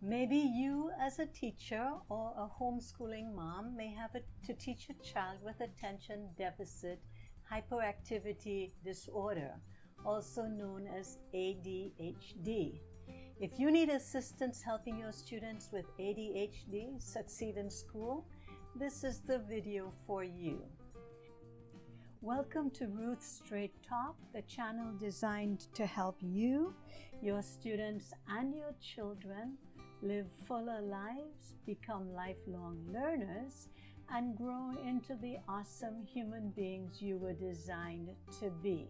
Maybe you as a teacher or a homeschooling mom may have to teach a child with attention deficit hyperactivity disorder, also known as ADHD. If you need assistance helping your students with ADHD succeed in school, this is the video for you. Welcome to Ruth's Straight Talk, the channel designed to help you, your students, and your children live fuller lives, become lifelong learners, and grow into the awesome human beings you were designed to be.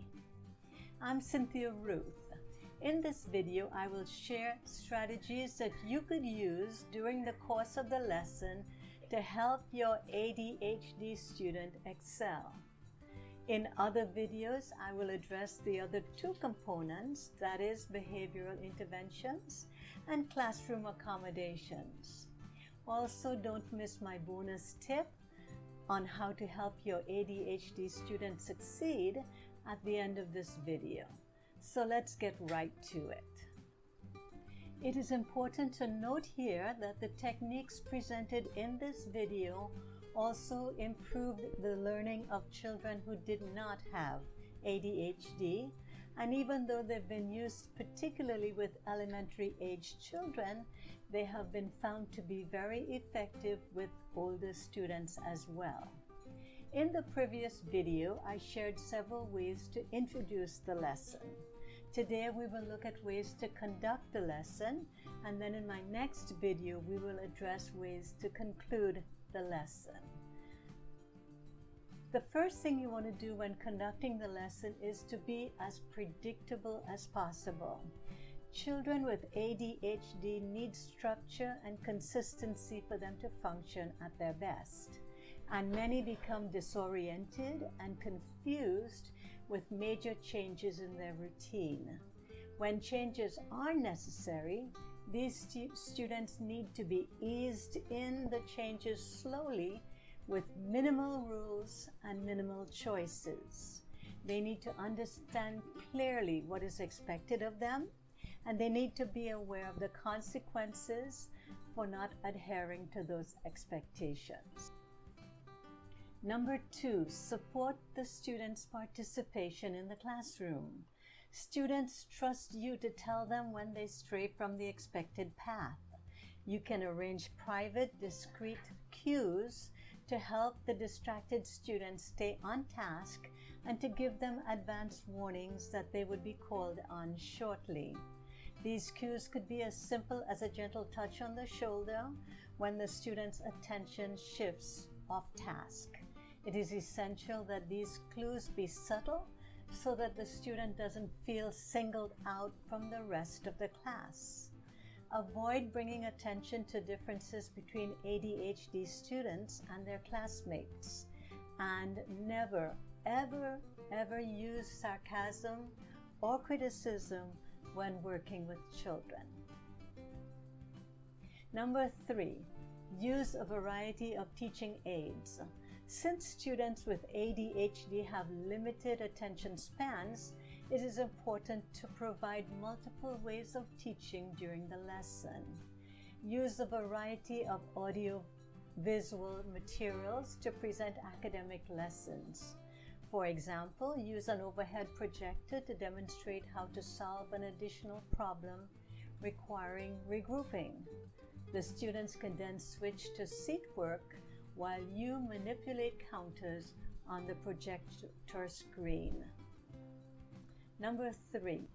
I'm Cynthia Ruth. In this video, I will share strategies that you could use during the course of the lesson to help your ADHD student excel. In other videos, I will address the other two components, that is, behavioral interventions and classroom accommodations. Also, don't miss my bonus tip on how to help your ADHD student succeed at the end of this video. So let's get right to it. It is important to note here that the techniques presented in this video also improved the learning of children who did not have ADHD, and even though they've been used particularly with elementary age children, they have been found to be very effective with older students as well. In the previous video, I shared several ways to introduce the lesson. Today we will look at ways to conduct the lesson, and then in my next video we will address ways to conclude the lesson. The first thing you want to do when conducting the lesson is to be as predictable as possible. Children with ADHD need structure and consistency for them to function at their best, and many become disoriented and confused with major changes in their routine. When changes are necessary, these students need to be eased in the changes slowly with minimal rules and minimal choices. They need to understand clearly what is expected of them, and they need to be aware of the consequences for not adhering to those expectations. Number 2, support the students' participation in the classroom. Students trust you to tell them when they stray from the expected path. You can arrange private, discreet cues to help the distracted students stay on task and to give them advance warnings that they would be called on shortly. These cues could be as simple as a gentle touch on the shoulder when the student's attention shifts off task. It is essential that these clues be subtle so that the student doesn't feel singled out from the rest of the class. Avoid bringing attention to differences between ADHD students and their classmates, and never, ever use sarcasm or criticism when working with children. Number 3, use a variety of teaching aids. Since students with ADHD have limited attention spans, it is important to provide multiple ways of teaching during the lesson. Use a variety of audio-visual materials to present academic lessons. For example, use an overhead projector to demonstrate how to solve an additional problem requiring regrouping. The students can then switch to seat work while you manipulate counters on the projector screen. Number 3,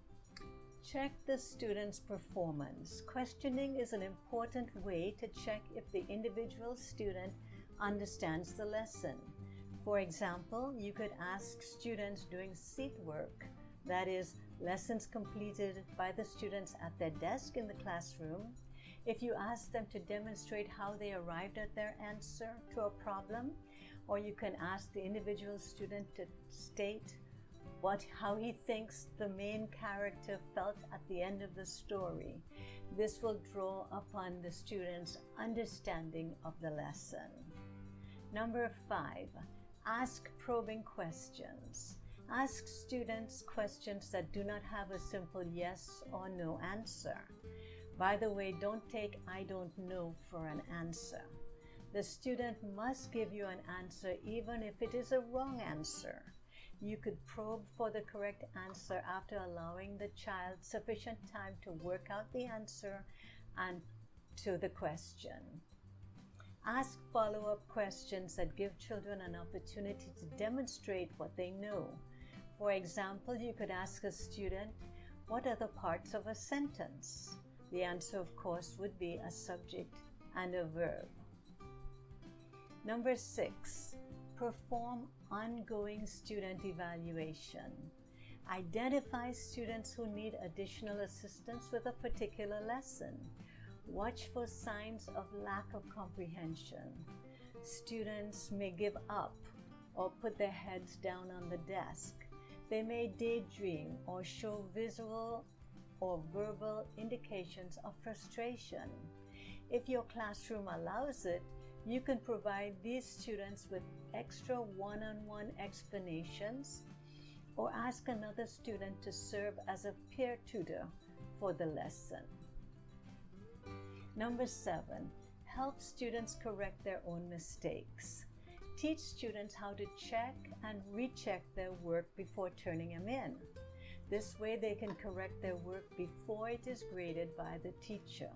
check the student's performance. Questioning is an important way to check if the individual student understands the lesson. For example, you could ask students doing seat work, that is, lessons completed by the students at their desk in the classroom. If you ask them to demonstrate how they arrived at their answer to a problem, or you can ask the individual student to state how he thinks the main character felt at the end of the story. This will draw upon the student's understanding of the lesson. Number 5, ask probing questions. Ask students questions that do not have a simple yes or no answer. By the way, don't take "I don't know" for an answer. The student must give you an answer even if it is a wrong answer. You could probe for the correct answer after allowing the child sufficient time to work out the answer and to the question. Ask follow-up questions that give children an opportunity to demonstrate what they know. For example, you could ask a student, "What are the parts of a sentence?" The answer, of course, would be a subject and a verb. Number 6, perform ongoing student evaluation. Identify students who need additional assistance with a particular lesson. Watch for signs of lack of comprehension. Students may give up or put their heads down on the desk. They may daydream or show visual or verbal indications of frustration. If your classroom allows it, you can provide these students with extra one-on-one explanations or ask another student to serve as a peer tutor for the lesson. Number 7, help students correct their own mistakes. Teach students how to check and recheck their work before turning them in. This way they can correct their work before it is graded by the teacher.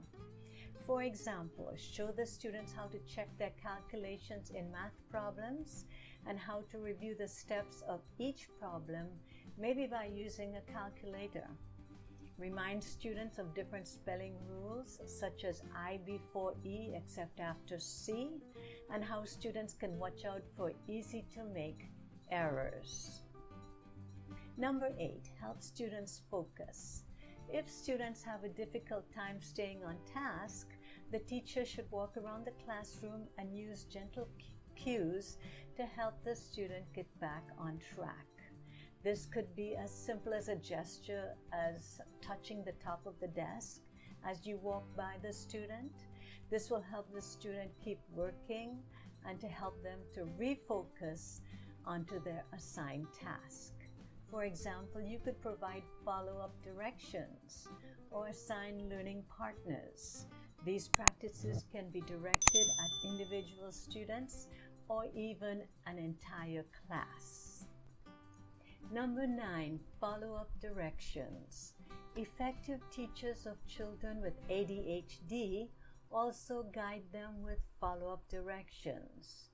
For example, show the students how to check their calculations in math problems and how to review the steps of each problem, maybe by using a calculator. Remind students of different spelling rules, such as I before E except after C, and how students can watch out for easy-to-make errors. Number 8, help students focus. If students have a difficult time staying on task, the teacher should walk around the classroom and use gentle cues to help the student get back on track. This could be as simple as a gesture as touching the top of the desk as you walk by the student. This will help the student keep working and to help them to refocus onto their assigned task. For example, you could provide follow-up directions or assign learning partners. These practices can be directed at individual students or even an entire class. Number 9, follow-up directions. Effective teachers of children with ADHD also guide them with follow-up directions.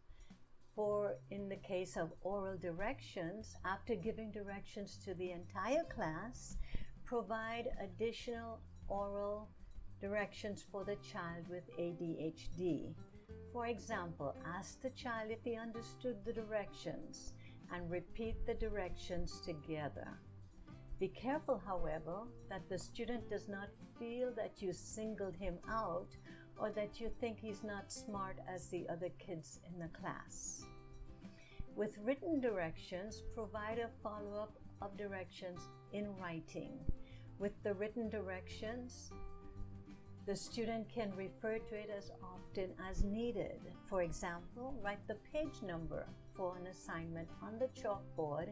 For in the case of oral directions, after giving directions to the entire class, provide additional oral directions for the child with ADHD. For example, ask the child if he understood the directions and repeat the directions together. Be careful, however, that the student does not feel that you singled him out or that you think he's not smart as the other kids in the class. With written directions, provide a follow-up of directions in writing. With the written directions, the student can refer to it as often as needed. For example, write the page number for an assignment on the chalkboard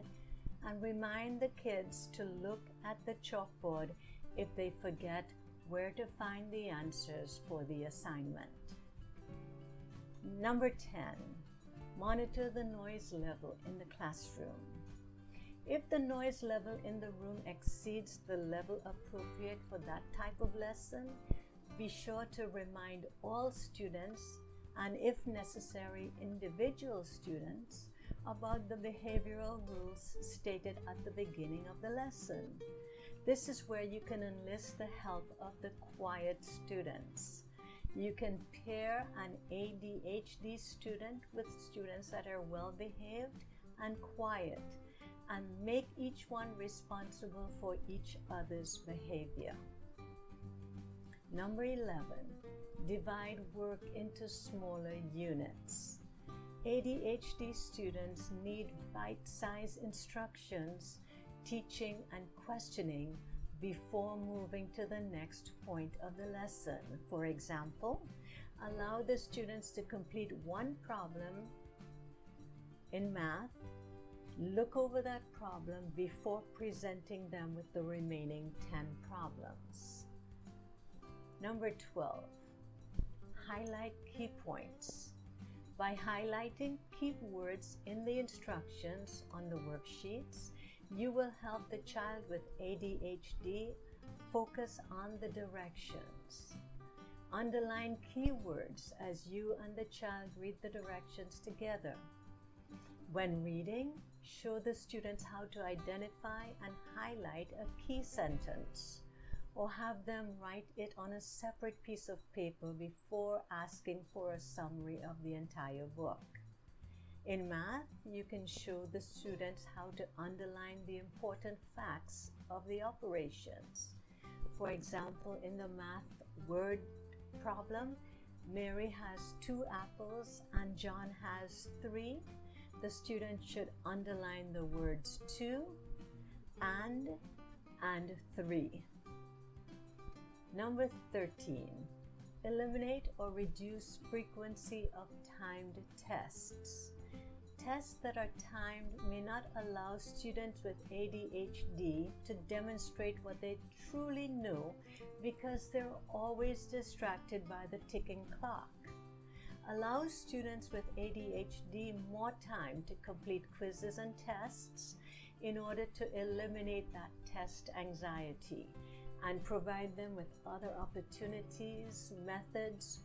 and remind the kids to look at the chalkboard if they forget where to find the answers for the assignment. Number 10, monitor the noise level in the classroom. If the noise level in the room exceeds the level appropriate for that type of lesson, be sure to remind all students, and if necessary, individual students, about the behavioral rules stated at the beginning of the lesson. This is where you can enlist the help of the quiet students. You can pair an ADHD student with students that are well behaved and quiet, and make each one responsible for each other's behavior. Number 11, divide work into smaller units. ADHD students need bite-sized instructions, teaching and questioning before moving to the next point of the lesson. For example, allow the students to complete one problem in math, look over that problem before presenting them with the remaining 10 problems. Number 12, highlight key points. By highlighting key words in the instructions on the worksheets, you will help the child with ADHD focus on the directions. Underline keywords as you and the child read the directions together. When reading, show the students how to identify and highlight a key sentence, or have them write it on a separate piece of paper before asking for a summary of the entire book. In math, you can show the students how to underline the important facts of the operations. For example, in the math word problem, Mary has 2 apples and John has 3. The student should underline the words 2, and 3. Number 13, eliminate or reduce frequency of timed tests. Tests that are timed may not allow students with ADHD to demonstrate what they truly know because they're always distracted by the ticking clock. Allow students with ADHD more time to complete quizzes and tests in order to eliminate that test anxiety, and provide them with other opportunities, methods,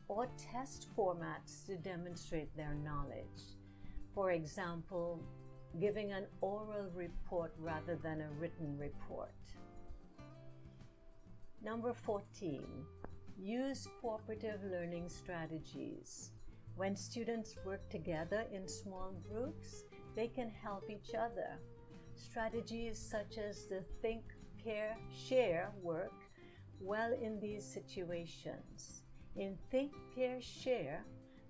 or test formats to demonstrate their knowledge. For example, giving an oral report rather than a written report. Number 14, use cooperative learning strategies. When students work together in small groups, they can help each other. Strategies such as the think, pair, share work well in these situations. In think, pair, share,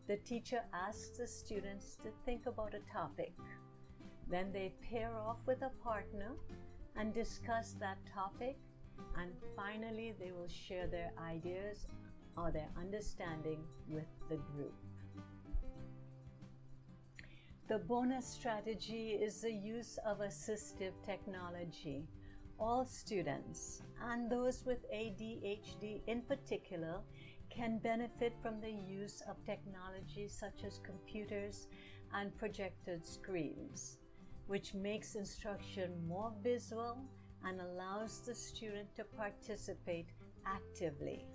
the teacher asks the students to think about a topic. Then they pair off with a partner and discuss that topic, and finally they will share their ideas or their understanding with the group. The bonus strategy is the use of assistive technology. All students, and those with ADHD in particular, can benefit from the use of technology such as computers and projected screens, which makes instruction more visual and allows the student to participate actively.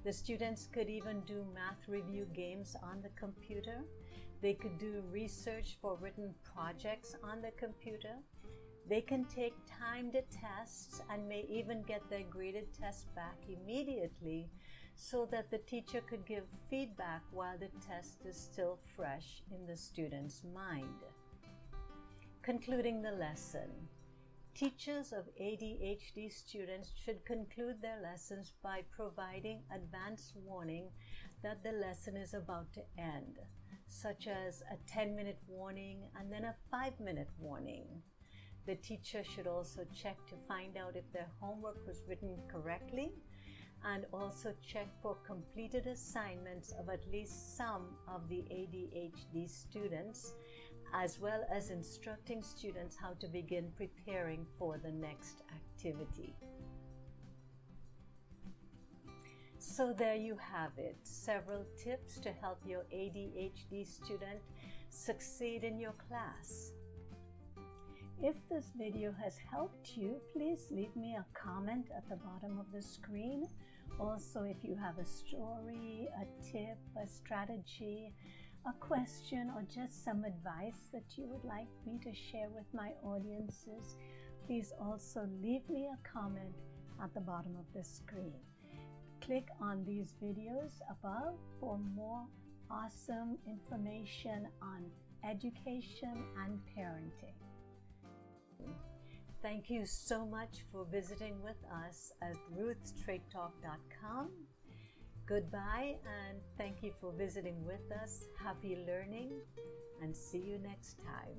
The students could even do math review games on the computer. They could do research for written projects on the computer. They can take timed tests and may even get their graded test back immediately so that the teacher could give feedback while the test is still fresh in the student's mind. Concluding the lesson. Teachers of ADHD students should conclude their lessons by providing advance warning that the lesson is about to end, such as a 10-minute warning and then a 5-minute warning. The teacher should also check to find out if their homework was written correctly, and also check for completed assignments of at least some of the ADHD students, as well as instructing students how to begin preparing for the next activity. So there you have it, several tips to help your ADHD student succeed in your class. If this video has helped you, please leave me a comment at the bottom of the screen. Also, if you have a story, a tip, a strategy, a question, or just some advice that you would like me to share with my audiences, please also leave me a comment at the bottom of the screen. Click on these videos above for more awesome information on education and parenting. Thank you so much for visiting with us at ruthstraighttalk.com. Goodbye, and thank you for visiting with us. Happy learning, and see you next time.